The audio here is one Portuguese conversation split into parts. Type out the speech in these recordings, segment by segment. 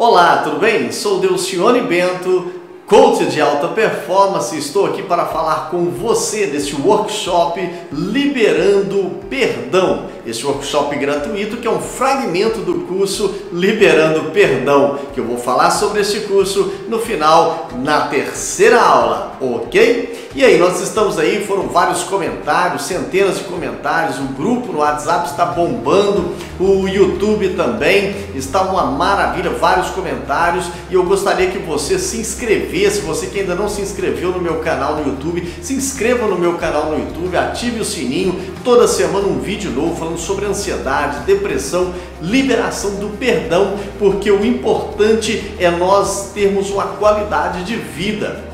Olá, tudo bem? Sou Delcione Bento, coach de alta performance. Estou aqui para falar com você deste workshop Liberando Perdão. Este workshop gratuito que é um fragmento do curso Liberando Perdão, que eu vou falar sobre este curso no final, na terceira aula, ok? E aí, nós estamos aí, foram vários comentários, centenas de comentários, o grupo no WhatsApp está bombando, o YouTube também, está uma maravilha, vários comentários, e eu gostaria que você se inscrevesse, você que ainda não se inscreveu no meu canal no YouTube, se inscreva no meu canal no YouTube, ative o sininho, toda semana um vídeo novo falando sobre ansiedade, depressão, liberação do perdão, porque o importante é nós termos uma qualidade de vida.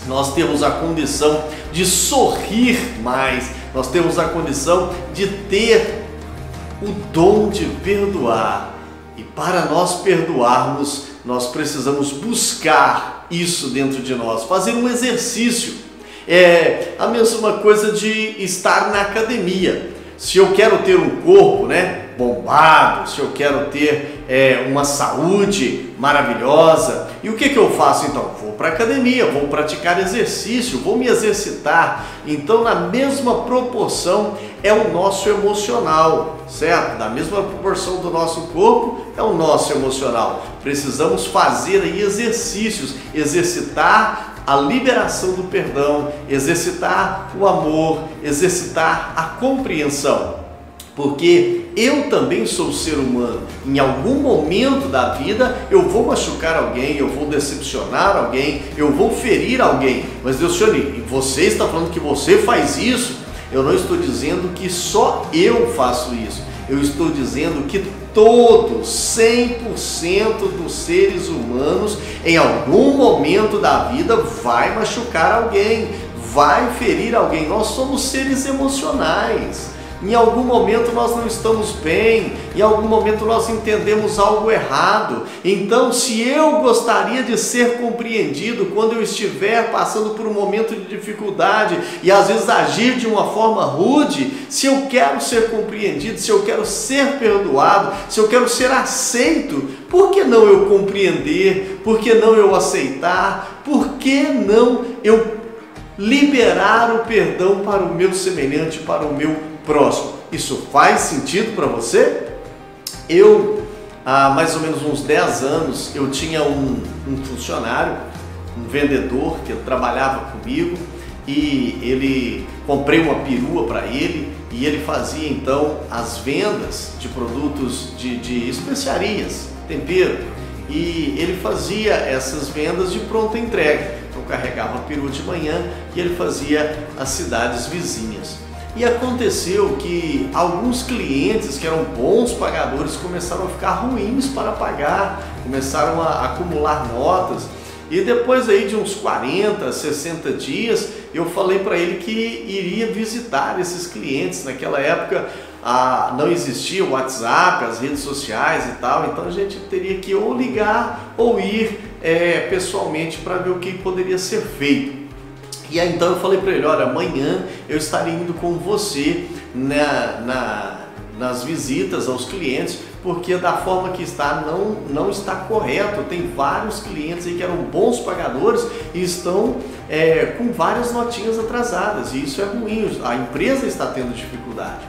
Nós temos a condição de sorrir mais, nós temos a condição de ter o dom de perdoar. E para nós perdoarmos, nós precisamos buscar isso dentro de nós, fazer um exercício. É a mesma coisa de estar na academia. Se eu quero ter um corpo, bombado, se eu quero ter uma saúde maravilhosa, e o que eu faço então? Vou para a academia, vou praticar exercício, vou me exercitar. Então, na mesma proporção é o nosso emocional, certo? Da mesma proporção do nosso corpo é o nosso emocional. Precisamos fazer aí exercícios, exercitar a liberação do perdão, exercitar o amor, exercitar a compreensão. Porque eu também sou ser humano. Em algum momento da vida eu vou machucar alguém, eu vou decepcionar alguém, eu vou ferir alguém. Mas Delcione, você está falando que você faz isso? Eu não estou dizendo que só eu faço isso. Eu estou dizendo que todos, 100% dos seres humanos, em algum momento da vida, vai machucar alguém, vai ferir alguém. Nós somos seres emocionais. Em algum momento nós não estamos bem, em algum momento nós entendemos algo errado. Então, se eu gostaria de ser compreendido quando eu estiver passando por um momento de dificuldade e às vezes agir de uma forma rude, se eu quero ser compreendido, se eu quero ser perdoado, se eu quero ser aceito, por que não eu compreender? Por que não eu aceitar? Por que não eu liberar o perdão para o meu semelhante, para o meu próximo? Isso faz sentido para você? Há mais ou menos uns 10 anos, eu tinha um funcionário, um vendedor que trabalhava comigo, e comprei uma perua para ele, e ele fazia então as vendas de produtos de especiarias, tempero, e ele fazia essas vendas de pronta entrega. Então carregava a perua de manhã e ele fazia as cidades vizinhas. E aconteceu que alguns clientes que eram bons pagadores começaram a ficar ruins para pagar, começaram a acumular notas, e depois aí de uns 40, 60 dias eu falei para ele que iria visitar esses clientes. Naquela época não existia o WhatsApp, as redes sociais e tal, então a gente teria que ou ligar ou ir pessoalmente para ver o que poderia ser feito. E aí então eu falei para ele, olha, amanhã eu estarei indo com você nas visitas aos clientes, porque da forma que está não está correto. Tem vários clientes aí que eram bons pagadores e estão com várias notinhas atrasadas, e isso é ruim, a empresa está tendo dificuldade.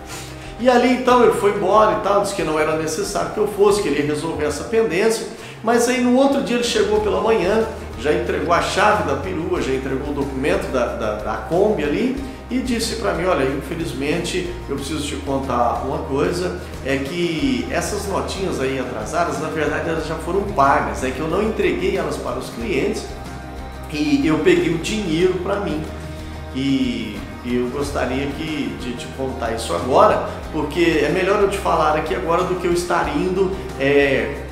E ali então ele foi embora e tal, disse que não era necessário que eu fosse, que ele ia resolver essa pendência. Mas aí no outro dia ele chegou pela manhã, já entregou a chave da perua, já entregou o documento da Kombi ali e disse para mim, olha, infelizmente eu preciso te contar uma coisa, é que essas notinhas aí atrasadas, na verdade elas já foram pagas, é que eu não entreguei elas para os clientes e eu peguei o dinheiro para mim. E eu gostaria de te contar isso agora, porque é melhor eu te falar aqui agora do que eu estar indo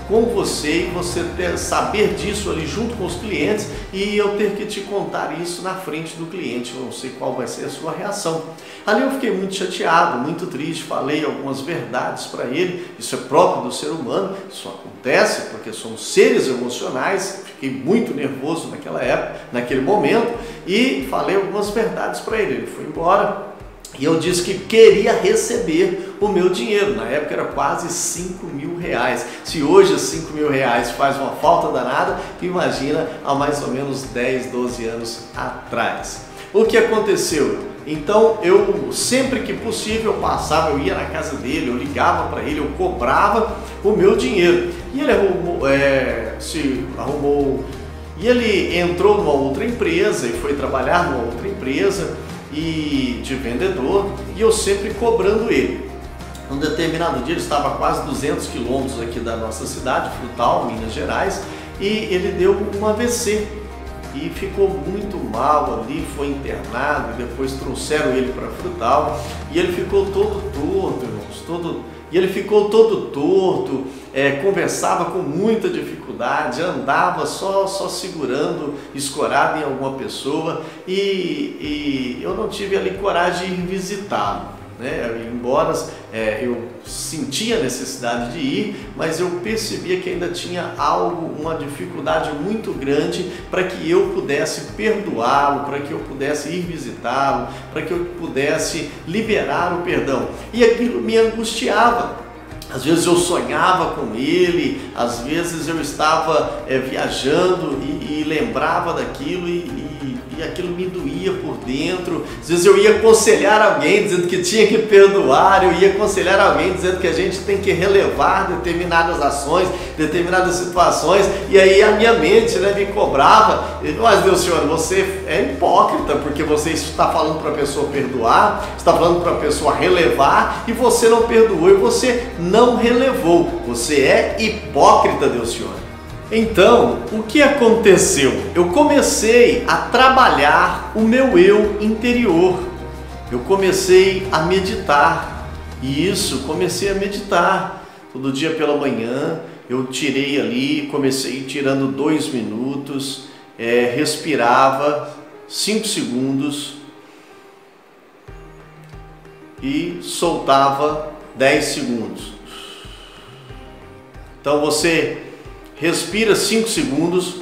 com você e você saber disso ali junto com os clientes e eu ter que te contar isso na frente do cliente. Eu não sei qual vai ser a sua reação. Ali eu fiquei muito chateado, muito triste, falei algumas verdades para ele. Isso é próprio do ser humano, isso acontece porque somos seres emocionais. Fiquei muito nervoso naquela época, naquele momento, e falei algumas verdades para ele. Ele foi embora E eu disse que queria receber o meu dinheiro. Na época era quase 5 mil reais. Se hoje 5 mil reais faz uma falta danada, imagina há mais ou menos 10, 12 anos atrás. O que aconteceu? Então eu sempre que possível passava, eu ia na casa dele, eu ligava para ele, eu cobrava o meu dinheiro. E ele e ele entrou numa outra empresa e foi trabalhar numa outra empresa de vendedor, e eu sempre cobrando ele. Um determinado dia ele estava a quase 200 quilômetros aqui da nossa cidade, Frutal, Minas Gerais, e ele deu um AVC e ficou muito mal ali, foi internado, e depois trouxeram ele para Frutal e ele ficou todo torto, irmãos, e ele ficou todo torto, conversava com muita dificuldade, andava só segurando, escorado em alguma pessoa, e eu não tive ali coragem de ir visitá-lo, né? Embora eu sentia a necessidade de ir, mas eu percebia que ainda tinha uma dificuldade muito grande para que eu pudesse perdoá-lo, para que eu pudesse ir visitá-lo, para que eu pudesse liberar o perdão. E aquilo me angustiava. Às vezes eu sonhava com ele, às vezes eu estava viajando e lembrava daquilo e aquilo me doía por dentro. Às vezes eu ia aconselhar alguém dizendo que tinha que perdoar, eu ia aconselhar alguém dizendo que a gente tem que relevar determinadas ações, determinadas situações, e aí a minha mente me cobrava. Mas Deus, Senhor, você é hipócrita, porque você está falando para a pessoa perdoar, está falando para a pessoa relevar, e você não perdoou e você não relevou. Você é hipócrita, Deus, Senhor. Então, o que aconteceu? Eu comecei a trabalhar o meu eu interior. Eu comecei a meditar. E comecei a meditar. Todo dia pela manhã, eu tirei ali, comecei tirando 2 minutos, respirava 5 segundos e soltava 10 segundos. Então você respira 5 segundos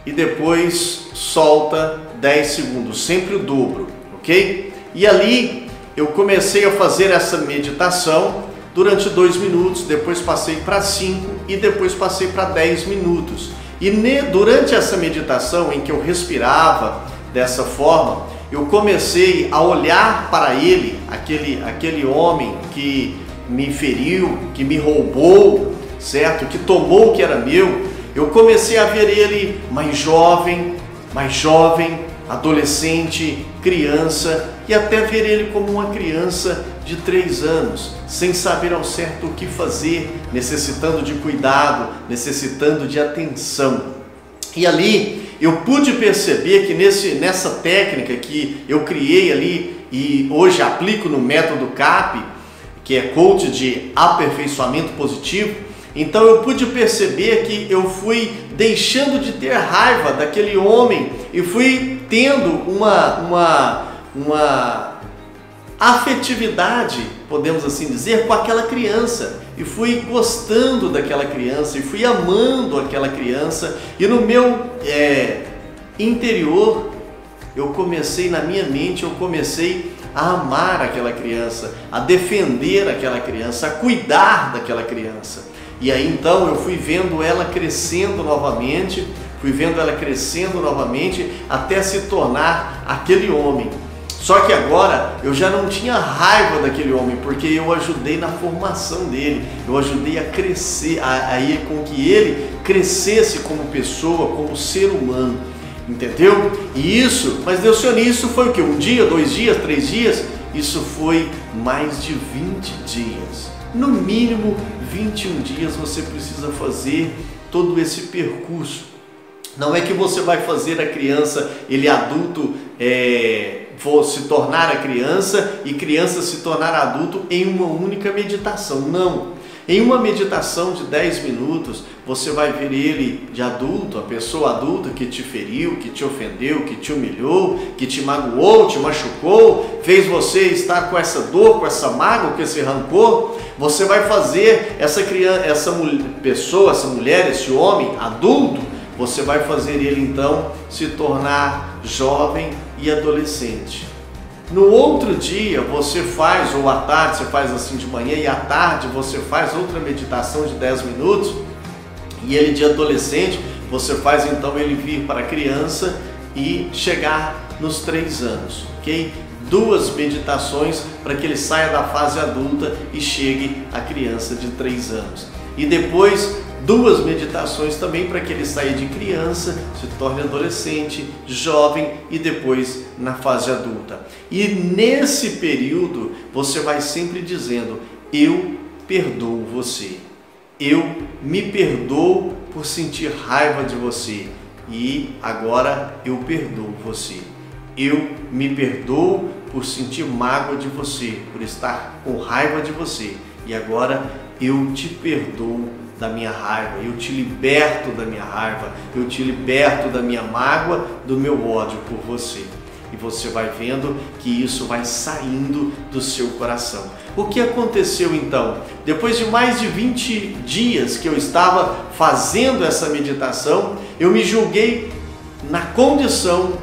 e depois solta 10 segundos, sempre o dobro, ok? E ali eu comecei a fazer essa meditação durante 2 minutos, depois passei para 5 e depois passei para 10 minutos. E durante essa meditação em que eu respirava dessa forma, eu comecei a olhar para ele, aquele homem que me feriu, que me roubou, certo? Que tomou o que era meu. Eu comecei a ver ele mais jovem, adolescente, criança, e até ver ele como uma criança de 3 anos, sem saber ao certo o que fazer, necessitando de cuidado, necessitando de atenção. E ali eu pude perceber que nessa técnica que eu criei ali e hoje aplico no método CAP, que é coach de aperfeiçoamento positivo, então eu pude perceber que eu fui deixando de ter raiva daquele homem e fui tendo uma afetividade, podemos assim dizer, com aquela criança. E fui gostando daquela criança, e fui amando aquela criança. E no meu interior, na minha mente, eu comecei a amar aquela criança, a defender aquela criança, a cuidar daquela criança. E aí então eu fui vendo ela crescendo novamente, até se tornar aquele homem. Só que agora eu já não tinha raiva daquele homem, porque eu ajudei na formação dele, eu ajudei a crescer, ir com que ele crescesse como pessoa, como ser humano, entendeu? Mas Deus, Senhor, isso foi o que? 1 dia, 2 dias, 3 dias? Isso foi mais de 20 dias. No mínimo 21 dias você precisa fazer todo esse percurso. Não é que você vai fazer a criança, ele adulto, se tornar a criança e criança se tornar adulto em uma única meditação. Não. Em uma meditação de 10 minutos, você vai ver ele de adulto, a pessoa adulta que te feriu, que te ofendeu, que te humilhou, que te magoou, te machucou, fez você estar com essa dor, com essa mágoa, com esse rancor. Você vai fazer essa criança, essa pessoa, essa mulher, esse homem adulto, você vai fazer ele então se tornar jovem e adolescente. No outro dia você faz, ou à tarde você faz assim de manhã, e à tarde você faz outra meditação de 10 minutos, e ele de adolescente, você faz então ele vir para a criança e chegar nos 3 anos, ok? 2 meditações para que ele saia da fase adulta e chegue à criança de 3 anos. E depois 2 meditações também para que ele saia de criança, se torne adolescente, jovem e depois na fase adulta. E nesse período você vai sempre dizendo: eu perdoo você, eu me perdoo por sentir raiva de você e agora eu perdoo você. Eu me perdoo por sentir mágoa de você, por estar com raiva de você e agora eu te perdoo da minha raiva, eu te liberto da minha raiva, eu te liberto da minha mágoa, do meu ódio por você. E você vai vendo que isso vai saindo do seu coração. O que aconteceu então? Depois de mais de 20 dias que eu estava fazendo essa meditação, eu me julguei na condição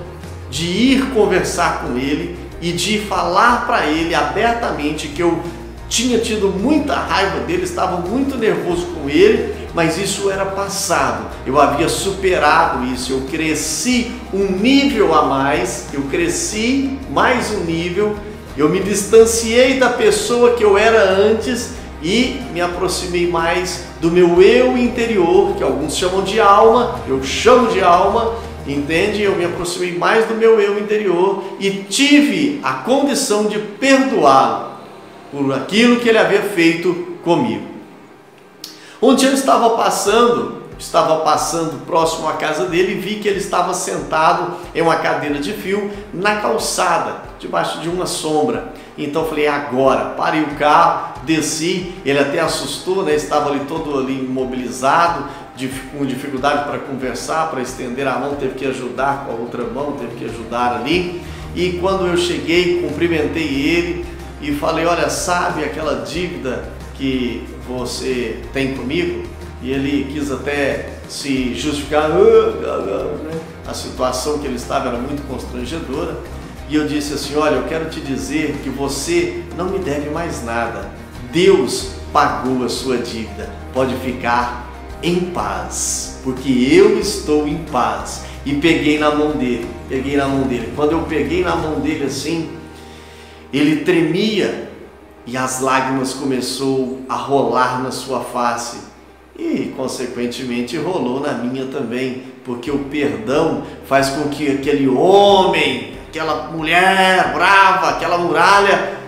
de ir conversar com ele e de falar para ele abertamente que eu tinha tido muita raiva dele, estava muito nervoso com ele, mas isso era passado, eu havia superado isso, eu cresci um nível a mais, eu cresci mais um nível, eu me distanciei da pessoa que eu era antes e me aproximei mais do meu eu interior, que alguns chamam de alma, eu chamo de alma, entende? Eu me aproximei mais do meu eu interior e tive a condição de perdoá-lo por aquilo que ele havia feito comigo. Um dia eu estava passando próximo à casa dele e vi que ele estava sentado em uma cadeira de fio na calçada, debaixo de uma sombra. Então eu falei: agora, parei o carro, desci, ele até assustou, né? Estava ali todo ali imobilizado, com dificuldade para conversar, para estender a mão, teve que ajudar com a outra mão, teve que ajudar ali. E quando eu cheguei, cumprimentei ele e falei: olha, sabe aquela dívida que você tem comigo? E ele quis até se justificar, a situação que ele estava era muito constrangedora. E eu disse assim: olha, eu quero te dizer que você não me deve mais nada. Deus pagou a sua dívida. Pode ficar em paz, porque eu estou em paz. E peguei na mão dele. Quando eu peguei na mão dele assim, ele tremia e as lágrimas começou a rolar na sua face e consequentemente rolou na minha também, porque o perdão faz com que aquele homem, aquela mulher brava, aquela muralha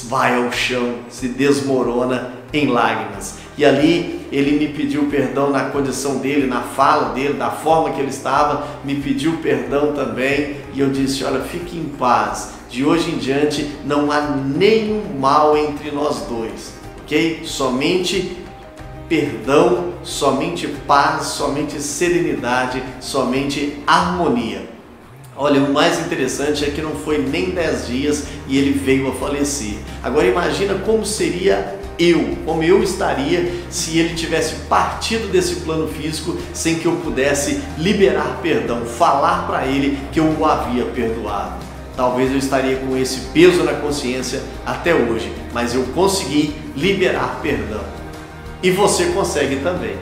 vai ao chão, se desmorona em lágrimas. E ali ele me pediu perdão na condição dele, na fala dele, da forma que ele estava, me pediu perdão também. E eu disse: olha, fique em paz, de hoje em diante não há nenhum mal entre nós dois, ok? Somente perdão, somente paz, somente serenidade, somente harmonia. Olha, o mais interessante é que não foi nem 10 dias e ele veio a falecer. Agora imagina como seria como eu estaria se ele tivesse partido desse plano físico sem que eu pudesse liberar perdão, falar para ele que eu o havia perdoado. Talvez eu estaria com esse peso na consciência até hoje, mas eu consegui liberar perdão. E você consegue também.